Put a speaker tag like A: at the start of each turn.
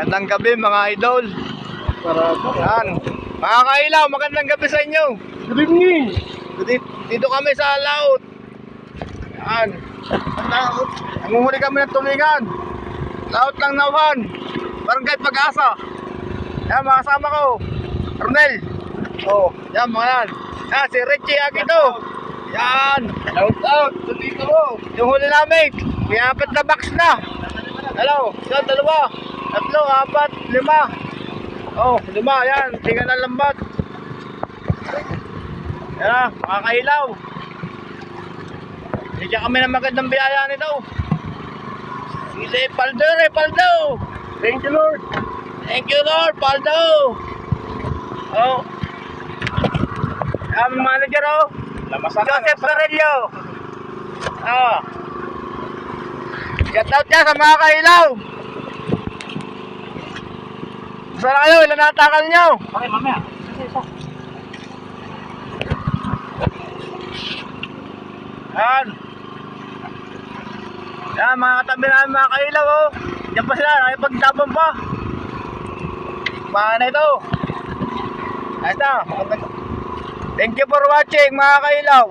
A: Magandang gabi mga idol. Yan. Mga kailaw, magandang gabi sa inyo.
B: Good evening.
A: Dito kami sa laut. Yan. Nanguhuli kami ng tulingan. Laut ng Nauhan, Barangay Pag-asa. Yan, mga kasama ko, Ronel. Oh, yan mga yan. Yan, si Richie Agito. Yan. Laut. Dito mo. Yung huli namin. May 4 na box na. Hello. Yan, 2, 3, 4, 5. Oh, 5. Yan. Tingnan ng lambat. Yan, mga kailaw. Bigyan kami ng magandang biyaya nito. Sili Paldo.
B: Thank you, Lord.
A: Thank you, Lord, Paldo. Oh. Ang manager, oh. Joseph Carrillo. Oh. Shout out niya sa mga kailaw. Saan kayo? Ilan natakal nyo?
B: Okay, mamaya. Isa.
A: Yan. Yan, mga katabi namin mga kailaw, oh. Diyan pa sila, nakipagtabang pa. Mga na ito. Ayos na. Thank you for watching mga kailaw.